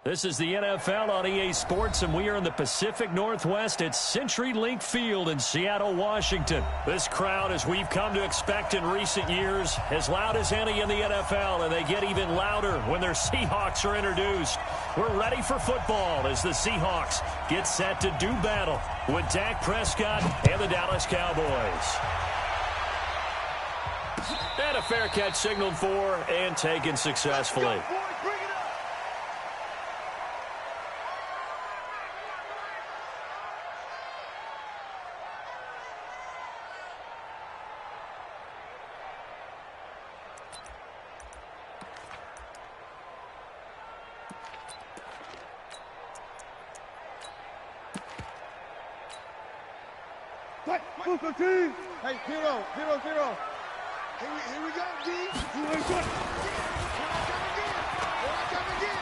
This is the NFL on EA Sports, and we are in the Pacific Northwest at CenturyLink Field in Seattle, Washington. This crowd, as we've come to expect in recent years, as loud as any in the NFL, and they get even louder when their Seahawks are introduced. We're ready for football as the Seahawks get set to do battle with Dak Prescott and the Dallas Cowboys. And a fair catch signaled for and taken successfully. Hey, zero. Here we go, D.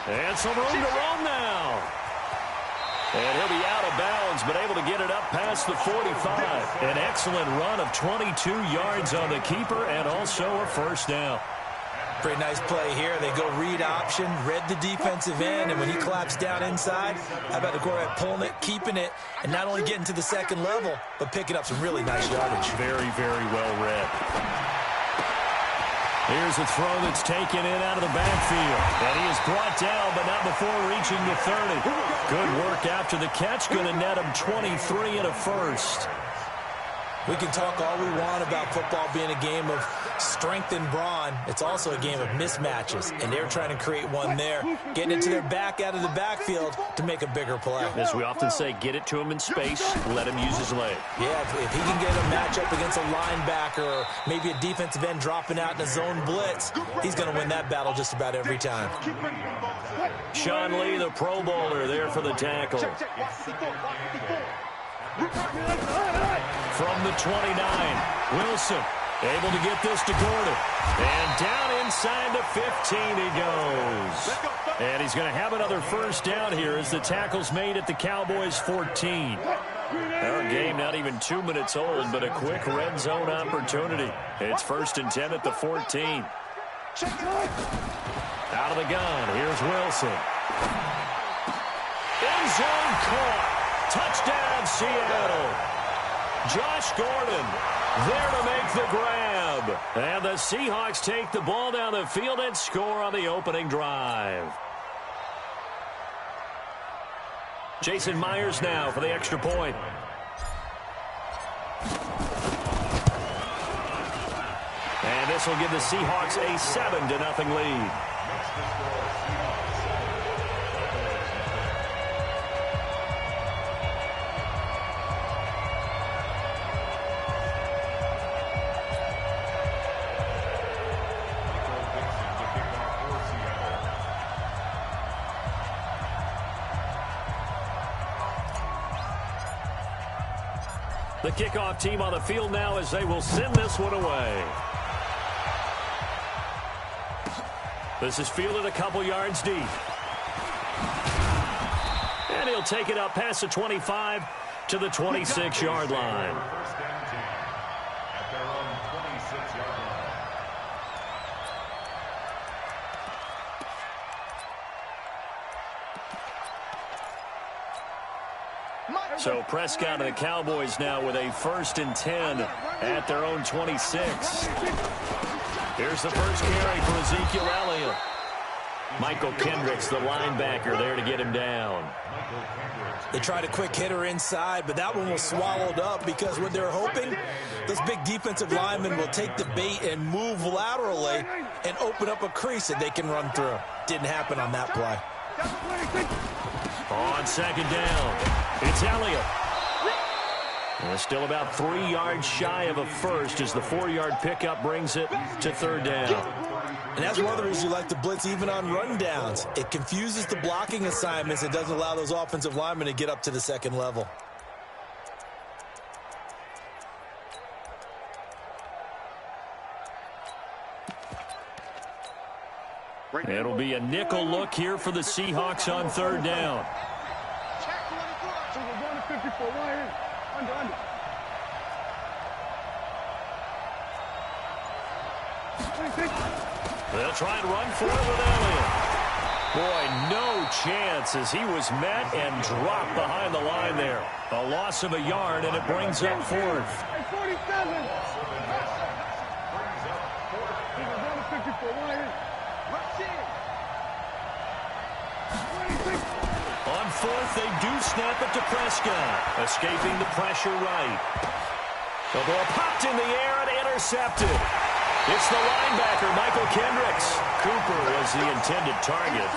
And some room to run now. And he'll be out of bounds, but able to get it up past the 45. An excellent run of 22 yards on the keeper and also a first down. Pretty nice play here. They go read option, read the defensive end, and when he collapsed down inside, how about the quarterback pulling it, keeping it, and not only getting to the second level, but picking up some really nice yardage. Very, very well read. Here's a throw that's taken in out of the backfield. And he is brought down, but not before reaching the 30. Good work after the catch. Going to net him 23 and a first. We can talk all we want about football being a game of strength and brawn. It's also a game of mismatches, and they're trying to create one there, getting it to their back out of the backfield to make a bigger play. As we often say, get it to him in space, let him use his leg. Yeah, if he can get a matchup against a linebacker or maybe a defensive end dropping out in a zone blitz, he's going to win that battle just about every time. Sean Lee, the Pro Bowler, there for the tackle. From the 29, Wilson able to get this to Gordon. And down inside the 15 he goes. And he's going to have another first down here as the tackle's made at the Cowboys 14. Our game not even 2 minutes old, but a quick red zone opportunity. It's 1st and 10 at the 14. Out of the gun, here's Wilson. End zone caught. Touchdown, Seattle. Josh Gordon there to make the grab. And the Seahawks take the ball down the field and score on the opening drive. Jason Myers now for the extra point. And this will give the Seahawks a 7-0 lead. The kickoff team on the field now as they will send this one away. This is fielded a couple yards deep. And he'll take it up past the 25 to the 26-yard line. So Prescott and the Cowboys now with a 1st and 10 at their own 26. Here's the first carry for Ezekiel Elliott. Michael Kendricks, the linebacker, there to get him down. They tried a quick hitter inside, but that one was swallowed up because what they're hoping, those big defensive linemen will take the bait and move laterally and open up a crease that they can run through. Didn't happen on that play. On 2nd down, it's Elliott. And still about 3 yards shy of a first as the 4-yard pickup brings it to 3rd down. And that's one of the reasons you like to blitz even on run downs. It confuses the blocking assignments. It doesn't allow those offensive linemen to get up to the second level. It'll be a nickel look here for the Seahawks on 3rd down. They'll try and run for it with Elliott. Boy, no chance as he was met and dropped behind the line there. A loss of a yard, and it brings up fourth. 47. On fourth, they do snap it to Prescott. Escaping the pressure right. The ball popped in the air and intercepted. It's the linebacker, Michael Kendricks. Cooper was the intended target.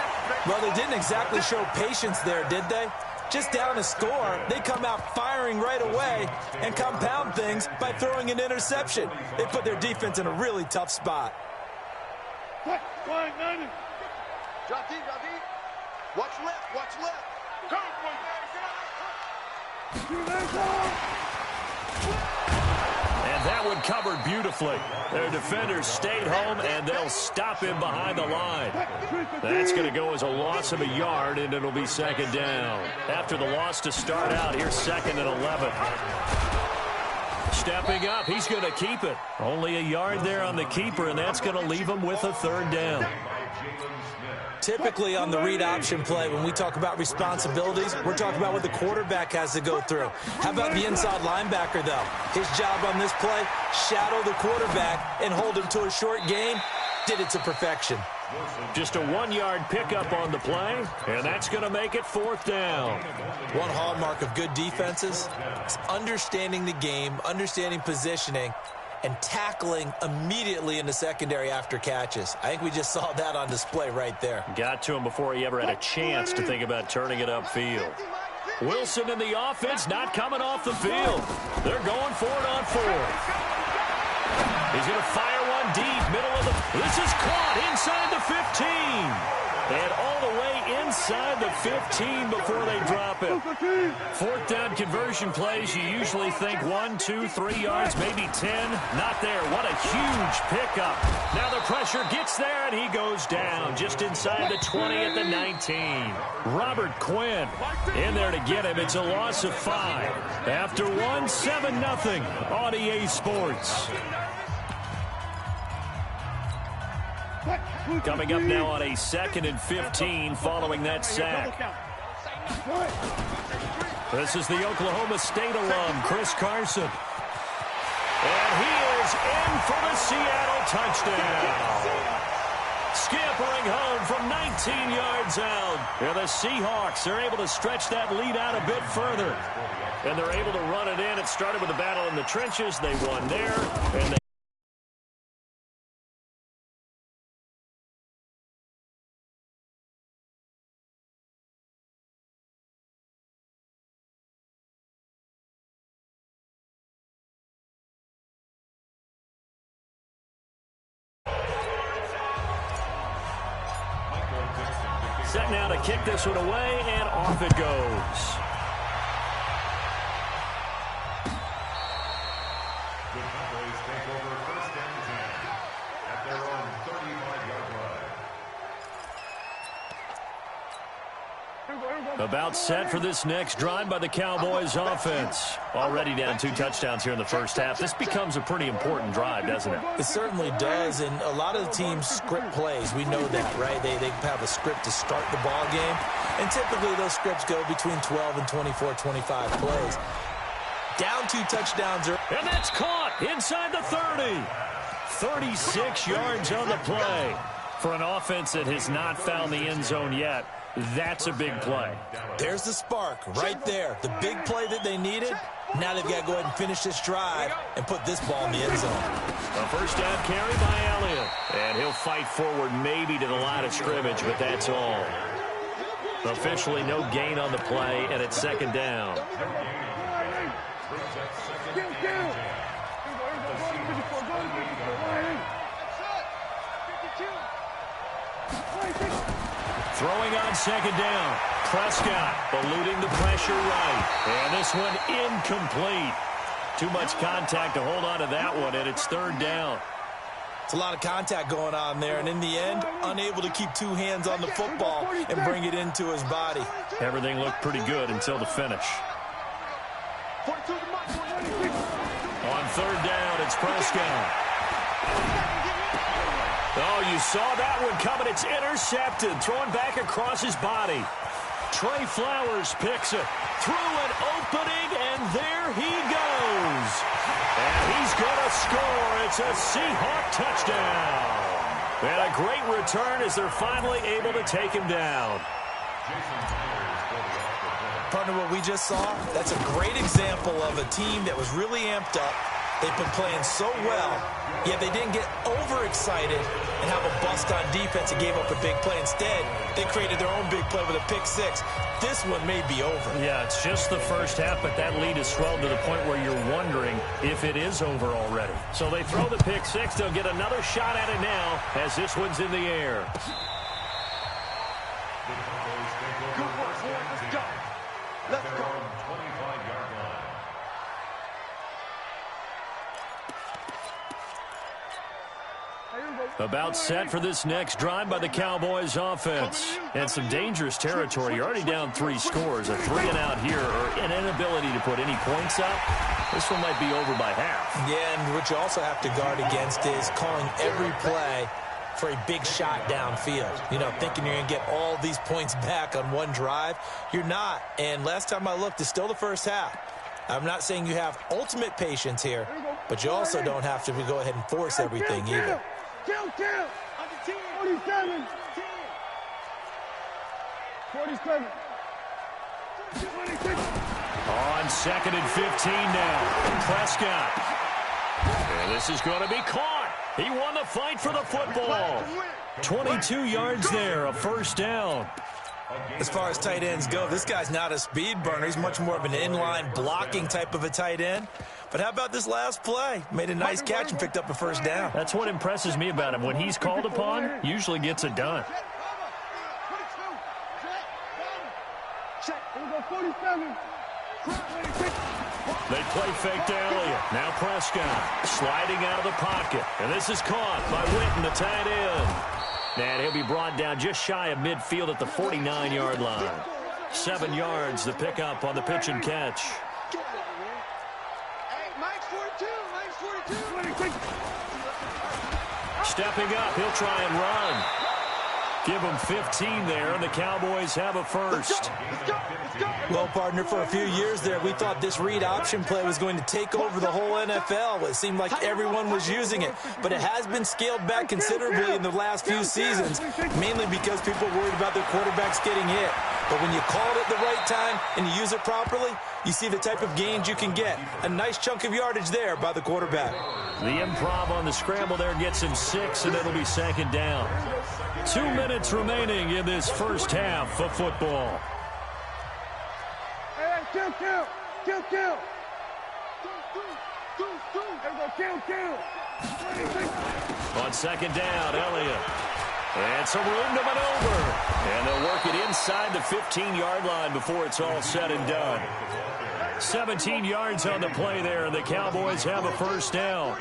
Well, they didn't exactly show patience there, did they? Just down a score, they come out firing right away and compound things by throwing an interception. They put their defense in a really tough spot. Drop deep, drop deep. Watch left, watch left. And that one covered beautifully. Their defenders stayed home, and they'll stop him behind the line. That's going to go as a loss of a yard, and it'll be second down. After the loss to start out, here's second and 11. Stepping up, he's going to keep it. Only a yard there on the keeper, and that's going to leave him with a third down. Typically on the read option play, when we talk about responsibilities, we're talking about what the quarterback has to go through. How about the inside linebacker, though? His job on this play, shadow the quarterback and hold him to a short gain. Did it to perfection. Just a 1-yard pickup on the play, and that's going to make it fourth down. One hallmark of good defenses is understanding the game, understanding positioning, and tackling immediately in the secondary after catches. I think we just saw that on display right there. Got to him before he ever had a chance to think about turning it upfield. Wilson in the offense not coming off the field. They're going for it on fourth. He's going to fire one deep, middle of the... This is caught inside the 15. And all the way inside the 15 before they drop it. Fourth down conversion plays, you usually think 1, 2, 3 yards, maybe 10. Not there. What a huge pickup. Now the pressure gets there, and he goes down just inside the 20 at the 19. Robert Quinn in there to get him. It's a loss of 5. After 1, 7-0 on EA Sports. Coming up now on a 2nd and 15 following that sack. This is the Oklahoma State alum, Chris Carson. And he is in for the Seattle touchdown. Scampering home from 19 yards out. And the Seahawks are able to stretch that lead out a bit further. And they're able to run it in. It started with a battle in the trenches. They won there. And they set now to kick this one away, and off it goes. The Cowboys take over first and 10 at their own 35-yard line. About set for this next drive by the Cowboys offense. Already down 2 touchdowns here in the first half. This becomes a pretty important drive, doesn't it? It certainly does, and a lot of the teams script plays. We know that, right? They have a script to start the ball game, and typically those scripts go between 12 and 24, 25 plays. Down 2 touchdowns. And that's caught inside the 30. 36 yards on the play. For an offense that has not found the end zone yet, that's a big play. There's the spark right there. The big play that they needed. Now they've got to go ahead and finish this drive and put this ball in the end zone. A first down carry by Elliott. And he'll fight forward maybe to the line of scrimmage, but that's all. Officially no gain on the play, and it's second down. Throwing on second down. Prescott eluding the pressure right. And this one incomplete. Too much contact to hold on to that one, and it's third down. It's a lot of contact going on there, and in the end, unable to keep 2 hands on the football and bring it into his body. Everything looked pretty good until the finish. On third down, it's Prescott. Oh, you you saw that one coming. It's intercepted. Thrown back across his body. Trey Flowers picks it. Through an opening, and there he goes. And he's going to score. It's a Seahawk touchdown. And a great return as they're finally able to take him down. Partner, what we just saw, that's a great example of a team that was really amped up. They've been playing so well, yet they didn't get overexcited and have a bust on defense and gave up a big play. Instead, they created their own big play with a pick six. This one may be over. Yeah, it's just the first half, but that lead has swelled to the point where you're wondering if it is over already. So they throw the pick six. They'll get another shot at it now as this one's in the air. Good work, boy. Let's go. Let's go. About set for this next drive by the Cowboys offense. And some dangerous territory. You're already down 3 scores. A 3-and-out here, or an inability to put any points up. This one might be over by half. Yeah, and what you also have to guard against is calling every play for a big shot downfield. You know, thinking you're going to get all these points back on one drive. You're not. And last time I looked, it's still the first half. I'm not saying you have ultimate patience here, but you also don't have to go ahead and force everything either. Kill. 47. 47. 26. On 2nd and 15 now. Prescott. And this is going to be caught. He won the fight for the football. 22 yards there, a first down. As far as tight ends go, this guy's not a speed burner. He's much more of an inline blocking type of a tight end. But how about this last play? Made a nice catch and picked up a first down. That's what impresses me about him. When he's called upon, usually gets it done. They play fake to Elliott. Now Prescott sliding out of the pocket. And this is caught by Witten, the tight end. And he'll be brought down just shy of midfield at the 49-yard line. 7 yards, the pickup on the pitch and catch. Stepping up, he'll try and run. Give him 15 there, and the Cowboys have a first. Well, partner, for a few years there, we thought this read option play was going to take over the whole NFL. It seemed like everyone was using it, but it has been scaled back considerably in the last few seasons, mainly because people are worried about their quarterbacks getting hit. But when you call it at the right time and you use it properly, you see the type of gains you can get. A nice chunk of yardage there by the quarterback. The improv on the scramble there gets him 6, and it'll be 2nd down. 2 minutes remaining in this first half of football. Hey, kill. Kill. On 2nd down, Elliott. And some room to maneuver. And they'll work it inside the 15-yard line before it's all said and done. 17 yards on the play there, and the Cowboys have a first down.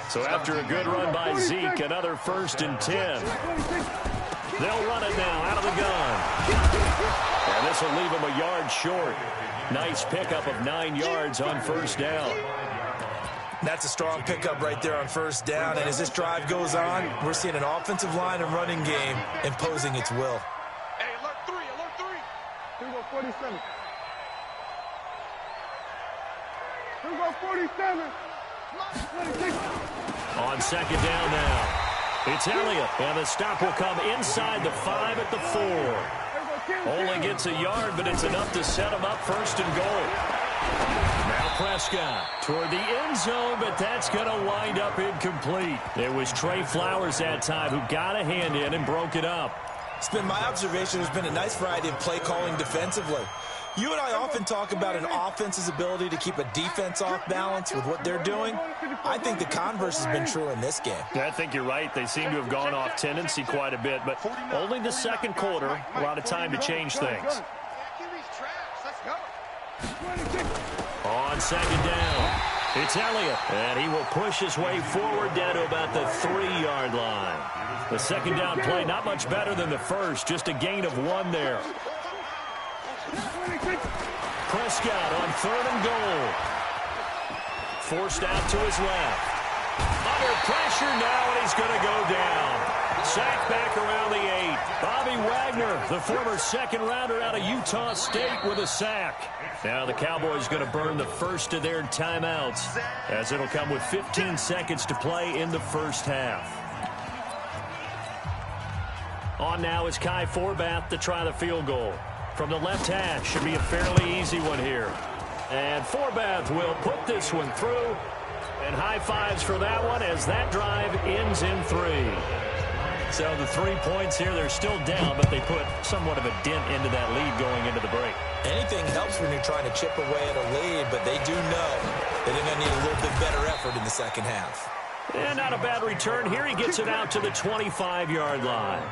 So after a good run by Zeke, another 1st and 10. They'll run it now out of the gun. And this will leave them a yard short. Nice pickup of 9 yards on first down. That's a strong pickup right there on first down. And as this drive goes on, we're seeing an offensive line and running game imposing its will. Hey, alert 3. 47. 47. 26. On 2nd down now. It's Elliott, and the stop will come inside the 5 at the 4. Only gets a yard, but it's enough to set him up 1st and goal. Now Prescott toward the end zone, but that's going to wind up incomplete. It was Trey Flowers that time who got a hand in and broke it up. It's been my observation there's been a nice variety of play calling defensively. You and I often talk about an offense's ability to keep a defense off balance with what they're doing. I think the converse has been true in this game. I think you're right. They seem to have gone off tendency quite a bit, but only the 2nd quarter, a lot of time to change things. On 2nd down, it's Elliott, and he will push his way forward down to about the 3-yard line. The 2nd down play, not much better than the first, just a gain of 1 there. Prescott on 3rd and goal. Forced out to his left. Under pressure now, and he's going to go down. back around the 8. Bobby Wagner, the former second-rounder out of Utah State, with a sack. Now the Cowboys going to burn the first of their timeouts, as it'll come with 15 seconds to play in the first half. On now is Kai Forbath to try the field goal. From the left hash, should be a fairly easy one here. And Forbath will put this one through. And high fives for that one as that drive ends in 3. So the 3 points here, they're still down, but they put somewhat of a dent into that lead going into the break. Anything helps when you're trying to chip away at a lead, but they do know that they're going to need a little bit better effort in the second half. And not a bad return here. He gets it out to the 25-yard line.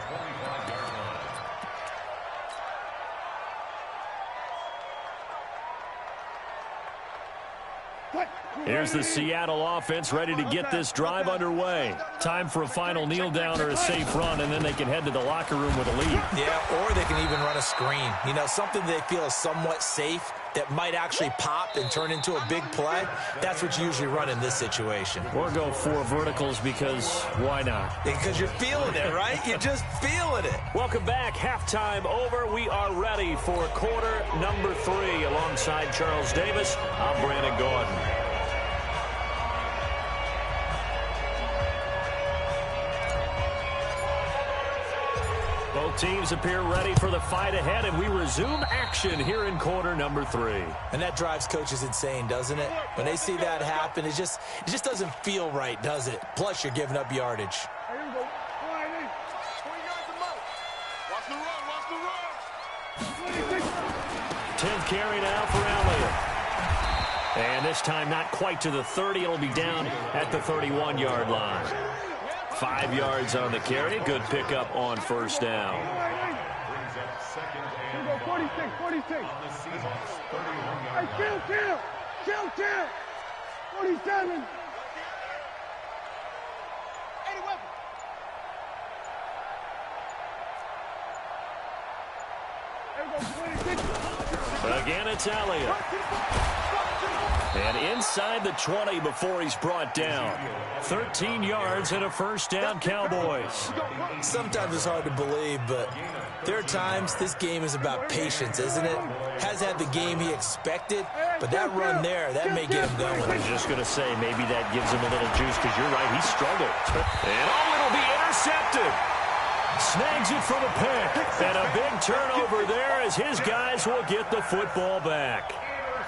Here's the Seattle offense ready to get this drive underway. Time for a final kneel down or a safe run, and then they can head to the locker room with a lead. Yeah, or they can even run a screen. You know, something they feel is somewhat safe that might actually pop and turn into a big play. That's what you usually run in this situation. Or go 4 verticals because why not? Because you're feeling it, right? You're just feeling it. Welcome back. Halftime over. We are ready for quarter number 3. Alongside Charles Davis, I'm Brandon Gordon. Both teams appear ready for the fight ahead, and we resume action here in quarter number 3. And that drives coaches insane, doesn't it? When they see that happen, it just doesn't feel right, does it? Plus, you're giving up yardage. Here we go. 10th carry now for Elliott. And this time not quite to the 30. It'll be down at the 31-yard line. 5 yards on the carry. Good pickup on first down. Here we go. 46. Hey, kill. 47. Again, it's Elliott. And inside the 20 before he's brought down. 13 yards and a first down, Cowboys. Sometimes it's hard to believe, but there are times this game is about patience, isn't it? Has had the game he expected, but that run there, that may get him going. I was just going to say, maybe that gives him a little juice, because you're right, he struggled. And it'll be intercepted. Snags it for the pick. And a big turnover there as his guys will get the football back.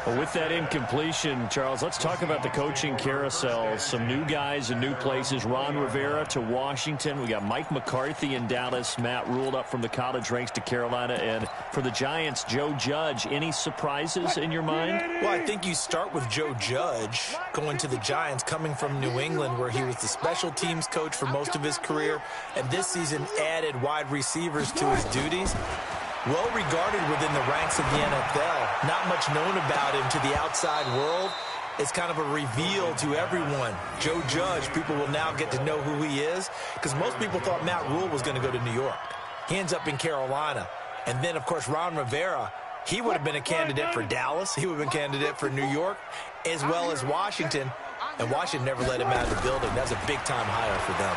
Well, with that incompletion, Charles, let's talk about the coaching carousel. Some new guys in new places. Ron Rivera to Washington. We got Mike McCarthy in Dallas. Matt Rule up from the college ranks to Carolina. And for the Giants, Joe Judge. Any surprises in your mind? Well, I think you start with Joe Judge going to the Giants, coming from New England, where he was the special teams coach for most of his career, and this season added wide receivers to his duties. Well regarded within the ranks of the NFL. Not much known about him to the outside world. It's kind of a reveal to everyone. Joe Judge, people will now get to know who he is, because most people thought Matt Rule was going to go to New York. He ends up in Carolina. And then, of course, Ron Rivera, he would have been a candidate for Dallas. He would have been a candidate for New York, as well as Washington. And Washington never let him out of the building. That's a big-time hire for them.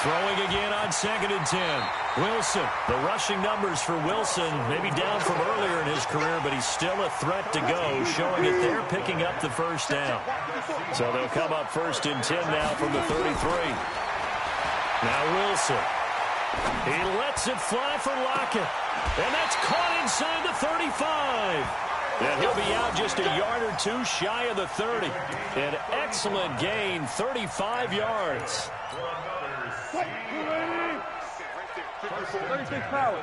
Throwing again on 2nd and 10. Wilson, the rushing numbers for Wilson, maybe down from earlier in his career, but he's still a threat to go, showing that they're picking up the first down. So they'll come up 1st and 10 now from the 33. Now Wilson. He lets it fly for Lockett. And that's caught inside the 35. And he'll be out just a yard or two shy of the 30. An excellent gain, 35 yards. 36 power.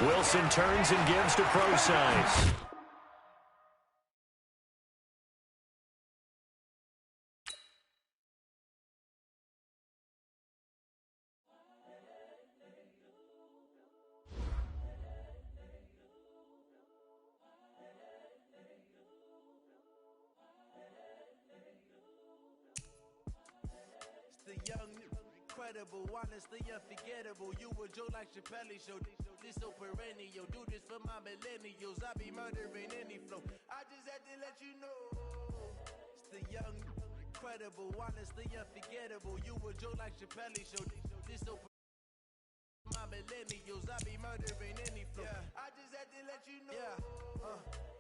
Wilson turns and gives to Procise. Honestly unforgettable. You a joke like Chappelle show. This so perennial. Do this for my millennials. I be murdering any flow. I just had to let you know. It's the young, incredible, honestly unforgettable. You a Joe like Chappelle show. This so my millennials, I be murdering any flow. Yeah. I just had to let you know. Yeah.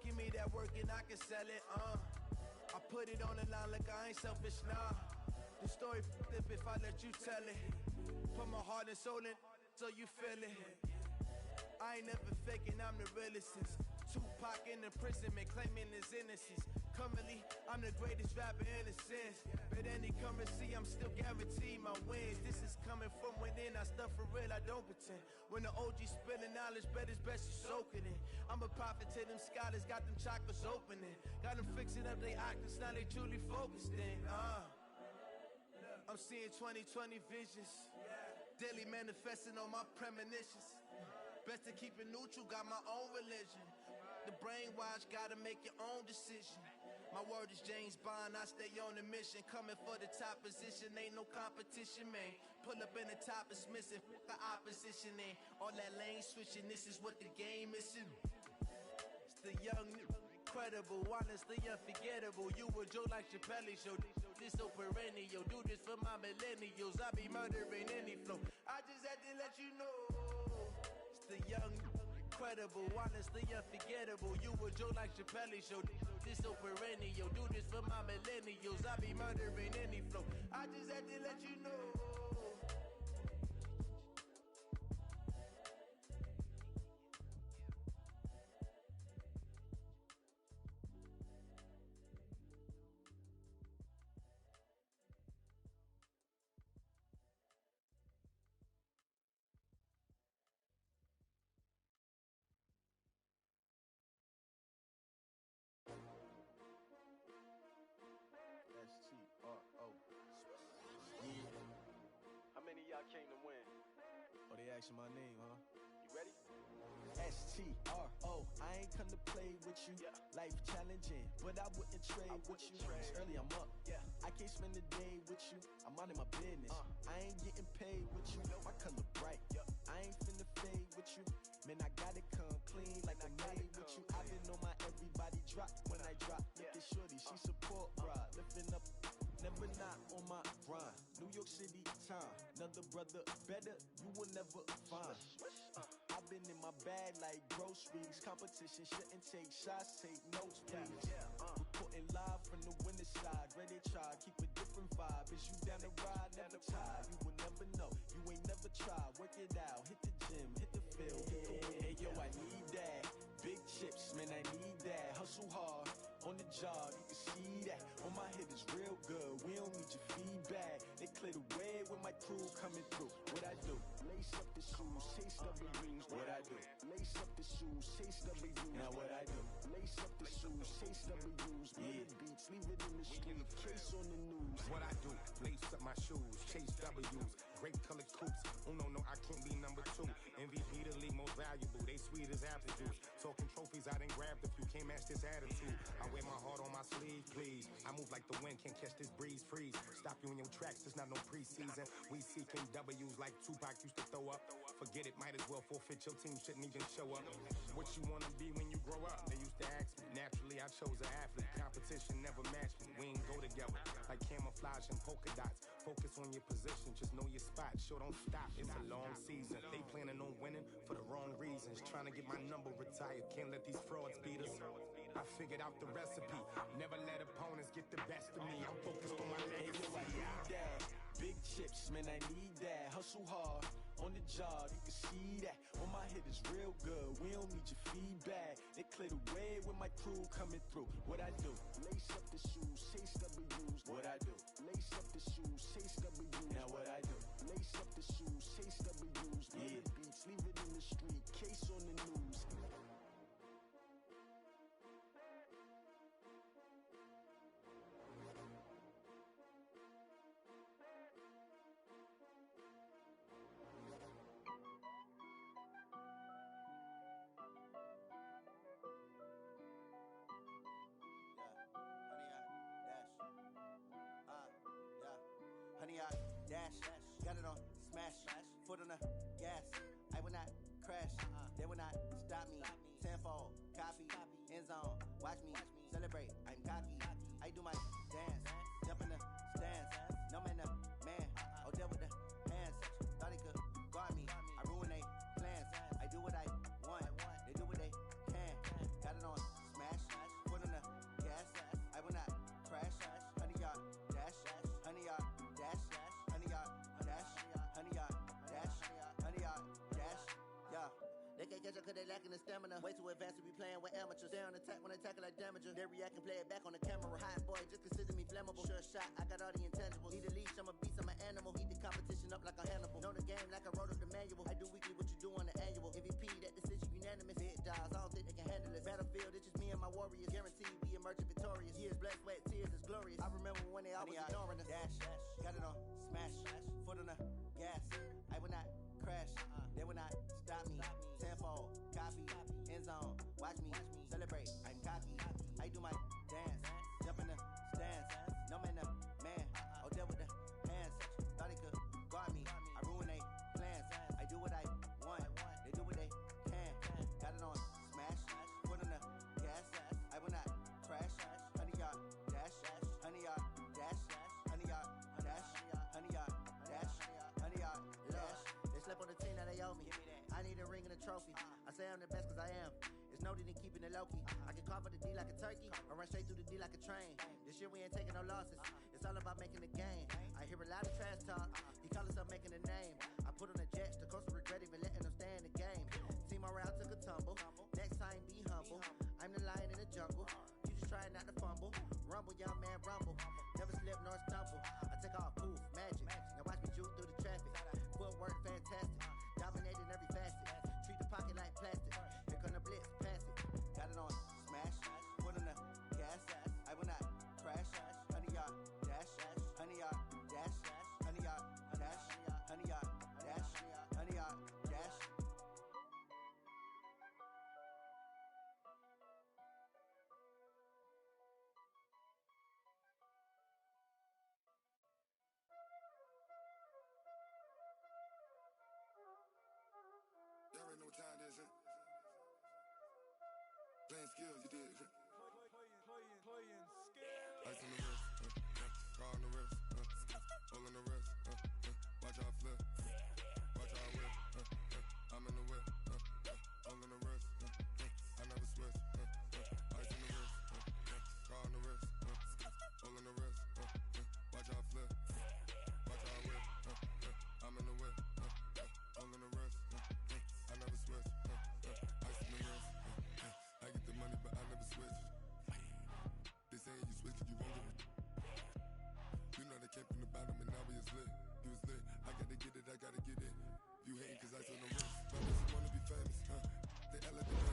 Give me that work and I can sell it. I put it on the line like I ain't selfish, nah. The story if I let you tell it. Put my heart and soul in so you feel it. I ain't never faking, I'm the realest since Tupac in imprisonment, claiming his innocence. Currently, I'm the greatest rapper in a sense. But any currency, I'm still guaranteed my wins. This is coming from within, I stuff for real, I don't pretend. When the OG spilling knowledge, bet it's best you soak it in. I'm a prophet to them scholars, got them chakras opening. Got them fixing up their octaves, now they truly focused in. I'm seeing 2020 visions. Daily manifesting on my premonitions. Best to keep it neutral, got my own religion. The brainwash, gotta make your own decision. My word is James Bond, I stay on a mission. Coming for the top position, ain't no competition, man. Pull up in the top is missing, the opposition ain't. All that lane switching, this is what the game missing. It's the young, incredible, honestly unforgettable. You a Joe like Chappelle show. This so perennial, do this for my millennials. I be murdering any flow. I just had to let you know. It's the young, incredible, honestly unforgettable. You a Joe like Chappelle show. This so perennial, do this for my millennials. I be murdering any flow. I just had to let you know. S-T-R-O. Yeah. How many of y'all came to win? Oh, they asking my name, huh? You ready? S-T-R-O. I ain't come to play with you. Yeah. Life challenging, but I wouldn't trade with you. It's early, I'm up. Yeah. I can't spend a day with you. I'm minding my business. I ain't getting paid with you. My color bright. Yeah. I ain't finna fade with you. Man, I gotta come clean like I'm made with you. I've been on my everybody drop when I drop. Look at shorty, she support ride. Lifting up, never not on my grind. New York City time, another brother better, you will never find. I've been in my bag like groceries. Competition shouldn't take shots, take notes, please. Reporting live from the winter side. Ready to try, keep a different vibe. Is you down the ride, never tired. You will never know, you ain't never tried. Work it out, hit the gym, hit the field, hit the wind. Hey yo, I need that. Big chips, man, I need that. Hustle hard, on the job, you can see that. On my head is real good, we don't need your feedback. They clear the way when my crew coming through. What I do? Lace up the shoes, chase W's. What I do? Lace up the shoes, chase W's. Now what I do? Lace up the shoes, chase W's. Yeah. Beats, leave it in the street, case on the news. What I do? Lace up my shoes, chase W's. Great color coops. Oh no, I can't be number 2. MVP the league most valuable. They sweet as apple juice. Talking trophies, I done grabbed a few. Can't match this attitude. I wear my heart on my sleeve, please. I move like the wind, can't catch this breeze, freeze. Stop you in your tracks, there's not no preseason. We seeking W's like Tupac used to throw up. Forget it, might as well forfeit. Your team shouldn't even show up. What you wanna be when you grow up? They used to ask me. Naturally, I chose an athlete. Competition never matched me. We ain't go together like camouflage and polka dots. Focus on your position, just know your spot. Sure, don't stop. It's a long season. They planning on winning for the wrong reasons. Trying to get my number retired. Can't let these frauds beat us. I figured out the recipe. Never let opponents get the best of me. I'm focused on my legacy. I need that. Big chips, man, I need that. Hustle hard, on the job, you can see that. On my head is real good, we don't need your feedback. They clear the way when my crew coming through. What I do? Lace up the shoes, chase W's. What I do? Lace up the shoes, chase W's. Now what I do? Lace up the shoes, chase W's. Yeah. Beats, leave it in the street, case on the news. Honey, I dash, got it on smash, foot on the gas. I will not crash, they will not stop me. Tenfold, copy, end zone, watch me celebrate. I'm cocky, I do my dance, jump in the cause they lacking the stamina. Way too advanced to be playing with amateurs. They on attack when they tackle like damager. They react and play it back on the camera. Hot boy, just consider me flammable. Sure shot, I got all the intangibles. Need a leash, I'm a beast, I'm an animal. Eat the competition up like a Hannibal. Know the game like I wrote up the manual. I do weekly what you do on the annual. MVP, that decision unanimous. Big dogs, I don't think they can handle it. Battlefield, it's just me and my warriors. Guaranteed we emerge victorious. Years, blood, sweat, tears, is glorious. I remember when they always ignoring us. Dash, got it on, smash, foot on the gas. I will not crash, they will not stop me. Tenfold, copy, end zone, watch me celebrate. I'm cocky, I do my dance, jump in the stands. No man, man, oh there with the hands. Thought they could guard me, I ruin they plans. I do what I want, they do what they can. Got it on, smash, foot on the gas. I will not crash, 100-yard dash, 100-yard dash, 100-yard dash, 100-yard dash, 100-yard dash. They slept on the team that they owe me. I need a ring and a trophy. I say I'm the best cause I am. It's no need in keeping it low-key. I can carve up the D like a turkey, or run straight through the D like a train. This year we ain't taking no losses. It's all about making the game. I hear a lot of trash talk. He call himself making a name. I put on the Jets, the coach will regret even letting them stay in the game. Team morale took a tumble. Next time be humble. I'm the lion in the jungle. You just try not to fumble. Rumble, young man, rumble. Never slip nor stumble. I take off, poof, magic. Now watch me juke through the traffic. Footwork fantastic. Dominating every facet. Treat the pocket like plastic. Here come the blitz, pass it. Got it on, smash. Put on the gas. I will not crash. 100-yard dash. 100-yard dash. 100-yard dash. 100-yard dash. 100-yard dash. Y'all already know what time it is, huh? Playing skills, you did. Playing skills. Ice on the wrist, car on the wrist, hole in the wrist, watch out flip, watch out whip, I'm in the whip, hole in the wrist, I never switch, ice on the wrist, car on the wrist, hole in the wrist, watch out flip, watch out whip, I'm in the whip, hole in the wrist, I never switch, ice on the wrist, I get the money but I never switch. They saying you switch it, you won't get it. You know they came from the bottom and now we is lit. You was lit, I gotta get it, I gotta get it. You hating cause I on the wrist. My bitch wanna be famous, They elevate